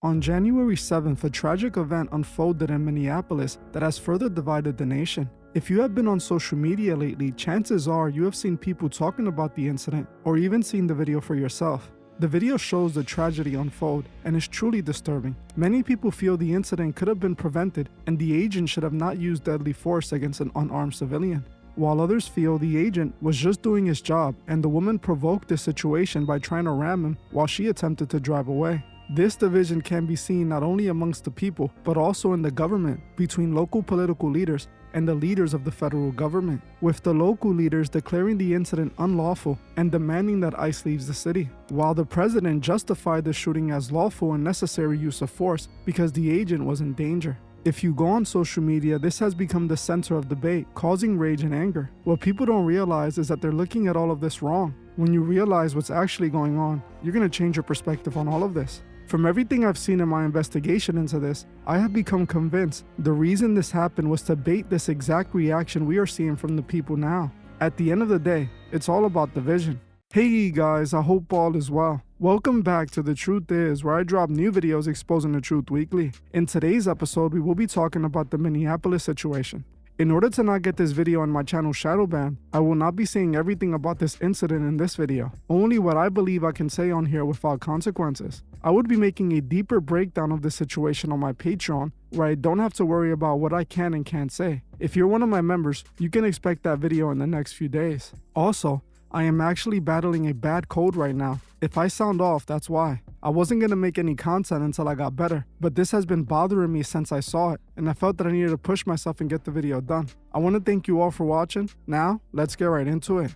On January 7th, a tragic event unfolded in Minneapolis that has further divided the nation. If you have been on social media lately, chances are you have seen people talking about the incident or even seen the video for yourself. The video shows the tragedy unfold and is truly disturbing. Many people feel the incident could have been prevented and the agent should have not used deadly force against an unarmed civilian, while others feel the agent was just doing his job and the woman provoked the situation by trying to ram him while she attempted to drive away. This division can be seen not only amongst the people, but also in the government, between local political leaders and the leaders of the federal government, with the local leaders declaring the incident unlawful and demanding that ICE leaves the city, while the president justified the shooting as lawful and necessary use of force because the agent was in danger. If you go on social media, this has become the center of debate, causing rage and anger. What people don't realize is that they're looking at all of this wrong. When you realize what's actually going on, you're going to change your perspective on all of this. From everything I've seen in my investigation into this, I have become convinced the reason this happened was to bait this exact reaction we are seeing from the people now. At the end of the day, it's all about division. Hey guys, I hope all is well. Welcome back to The Truth Is, where I drop new videos exposing the truth weekly. In today's episode, we will be talking about the Minneapolis situation. In order to not get this video on my channel shadow banned, I will not be saying everything about this incident in this video, only what I believe I can say on here without consequences. I would be making a deeper breakdown of the situation on my Patreon, where I don't have to worry about what I can and can't say. If you're one of my members, you can expect that video in the next few days. Also, I am actually battling a bad cold right now. If I sound off, that's why. I wasn't gonna make any content until I got better, but this has been bothering me since I saw it, and I felt that I needed to push myself and get the video done. I want to thank you all for watching. Now, let's get right into it.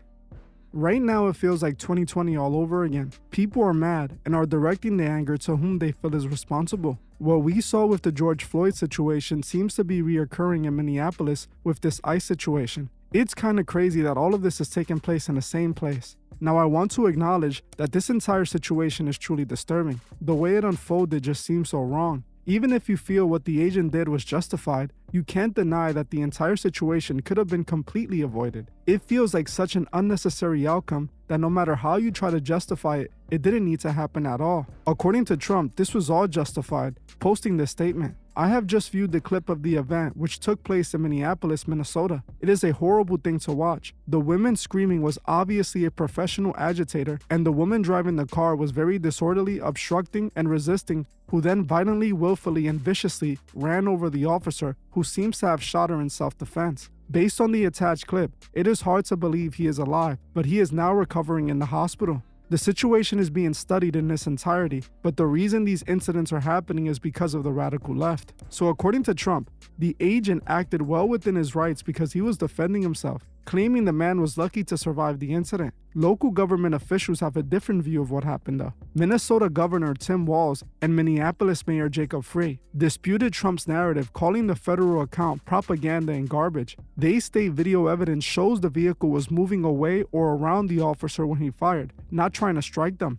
Right now, it feels like 2020 all over again. People are mad and are directing the anger to whom they feel is responsible. What we saw with the George Floyd situation seems to be reoccurring in Minneapolis with this ICE situation. It's kind of crazy that all of this is taking place in the same place. Now, I want to acknowledge that this entire situation is truly disturbing. The way it unfolded just seems so wrong. Even if you feel what the agent did was justified, you can't deny that the entire situation could have been completely avoided. It feels like such an unnecessary outcome that no matter how you try to justify it, it didn't need to happen at all. According to Trump, this was all justified, posting this statement. I have just viewed the clip of the event which took place in Minneapolis, Minnesota. It is a horrible thing to watch. The woman screaming was obviously a professional agitator, and the woman driving the car was very disorderly, obstructing and resisting, who then violently, willfully, and viciously ran over the officer, who seems to have shot her in self-defense. Based on the attached clip, it is hard to believe he is alive, but he is now recovering in the hospital. The situation is being studied in its entirety, but the reason these incidents are happening is because of the radical left. So according to Trump, the agent acted well within his rights because he was defending himself, claiming the man was lucky to survive the incident. Local government officials have a different view of what happened though. Minnesota Governor Tim Walz and Minneapolis Mayor Jacob Frey disputed Trump's narrative, calling the federal account propaganda and garbage. They state video evidence shows the vehicle was moving away or around the officer when he fired, not trying to strike them.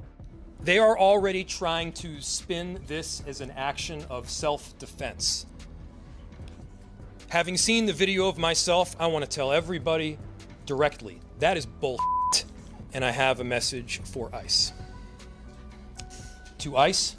They are already trying to spin this as an action of self-defense. Having seen the video of myself, I want to tell everybody directly, that is bullshit. And I have a message for ICE. To ICE,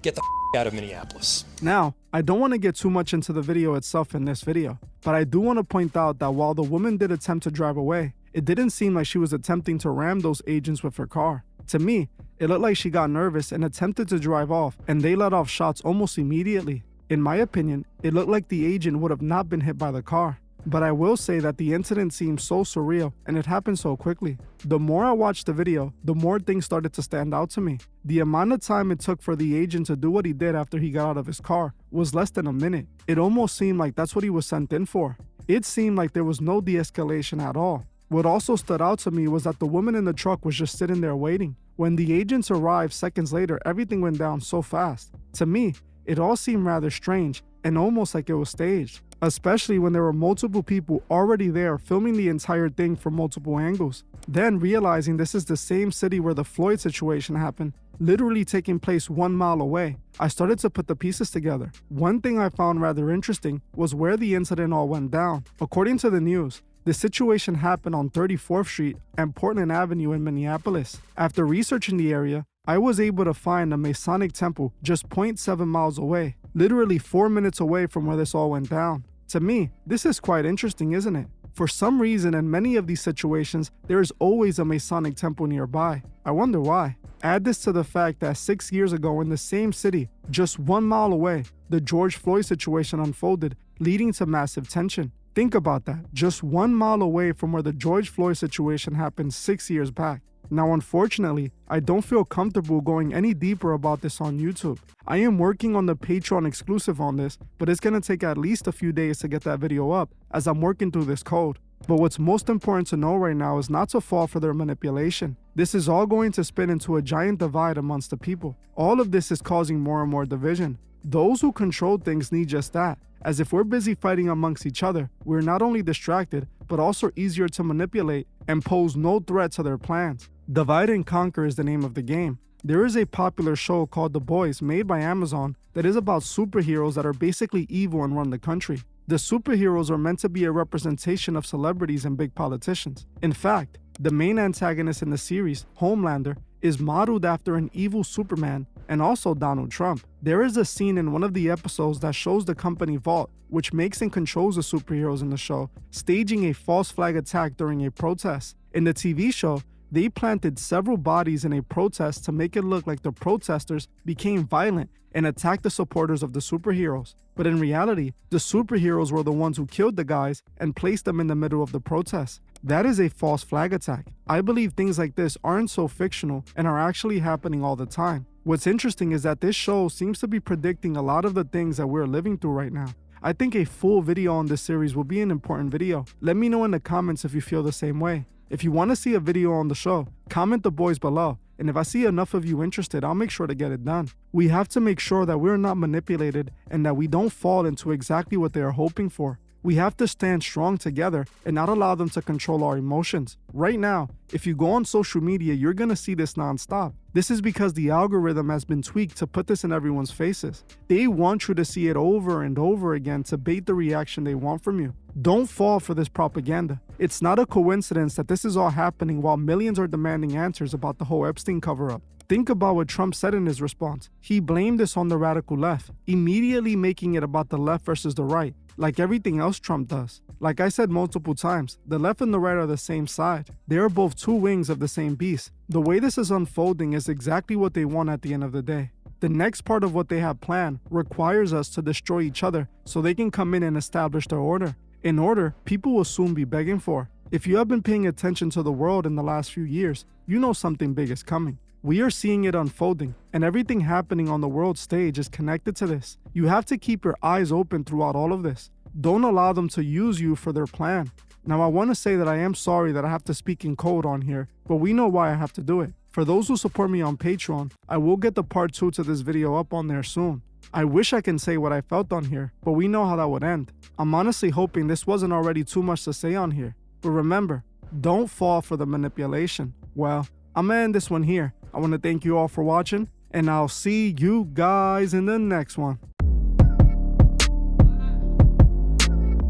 get the out of Minneapolis. Now, I don't want to get too much into the video itself in this video, but I do want to point out that while the woman did attempt to drive away, it didn't seem like she was attempting to ram those agents with her car. To me, it looked like she got nervous and attempted to drive off, and they let off shots almost immediately. In my opinion, it looked like the agent would have not been hit by the car. But I will say that the incident seems so surreal and it happened so quickly. The more I watched the video, the more things started to stand out to me. The amount of time it took for the agent to do what he did after he got out of his car was less than a minute. It almost seemed like that's what he was sent in for. It seemed like there was no de-escalation at all. What also stood out to me was that the woman in the truck was just sitting there waiting. When the agents arrived seconds later, everything went down so fast. To me, it all seemed rather strange and almost like it was staged, especially when there were multiple people already there filming the entire thing from multiple angles. Then realizing this is the same city where the Floyd situation happened, literally taking place 1 mile away, I started to put the pieces together. One thing I found rather interesting was where the incident all went down. According to the news, the situation happened on 34th Street and Portland Avenue in Minneapolis. After researching the area, I was able to find a Masonic temple just 0.7 miles away, literally 4 minutes away from where this all went down. To me, this is quite interesting, isn't it? For some reason, in many of these situations, there is always a Masonic temple nearby. I wonder why. Add this to the fact that 6 years ago in the same city, just 1 mile away, the George Floyd situation unfolded, leading to massive tension. Think about that, just 1 mile away from where the George Floyd situation happened 6 years back. Now, unfortunately, I don't feel comfortable going any deeper about this on YouTube. I am working on the Patreon exclusive on this, but it's gonna take at least a few days to get that video up as I'm working through this code. But what's most important to know right now is not to fall for their manipulation. This is all going to spin into a giant divide amongst the people. All of this is causing more and more division. Those who control things need just that, as if we're busy fighting amongst each other, we're not only distracted, but also easier to manipulate and pose no threat to their plans. Divide and conquer is the name of the game. There is a popular show called The Boys made by Amazon that is about superheroes that are basically evil and run the country. The superheroes are meant to be a representation of celebrities and big politicians. In fact, the main antagonist in the series, Homelander, is modeled after an evil Superman and also Donald Trump. There is a scene in one of the episodes that shows the company Vault, which makes and controls the superheroes in the show, staging a false flag attack during a protest. In the TV show, they planted several bodies in a protest to make it look like the protesters became violent and attacked the supporters of the superheroes. But in reality, the superheroes were the ones who killed the guys and placed them in the middle of the protest. That is a false flag attack. I believe things like this aren't so fictional and are actually happening all the time. What's interesting is that this show seems to be predicting a lot of the things that we're living through right now. I think a full video on this series will be an important video. Let me know in the comments if you feel the same way. If you want to see a video on the show, comment The Boys below, and if I see enough of you interested, I'll make sure to get it done. We have to make sure that we're not manipulated and that we don't fall into exactly what they are hoping for. We have to stand strong together and not allow them to control our emotions. Right now, if you go on social media, you're gonna see this nonstop. This is because the algorithm has been tweaked to put this in everyone's faces. They want you to see it over and over again to bait the reaction they want from you. Don't fall for this propaganda. It's not a coincidence that this is all happening while millions are demanding answers about the whole Epstein cover-up. Think about what Trump said in his response. He blamed this on the radical left, immediately making it about the left versus the right, like everything else Trump does. Like I said multiple times, the left and the right are the same side. They are both two wings of the same beast. The way this is unfolding is exactly what they want at the end of the day. The next part of what they have planned requires us to destroy each other so they can come in and establish their order. An order people will soon be begging for. If you have been paying attention to the world in the last few years, you know something big is coming. We are seeing it unfolding, and everything happening on the world stage is connected to this. You have to keep your eyes open throughout all of this. Don't allow them to use you for their plan. Now, I want to say that I am sorry that I have to speak in code on here, but we know why I have to do it. For those who support me on Patreon, I will get the part 2 to this video up on there soon. I wish I can say what I felt on here, but we know how that would end. I'm honestly hoping this wasn't already too much to say on here. But remember, don't fall for the manipulation. Well, I'm gonna end this one here. I want to thank you all for watching, and I'll see you guys in the next one.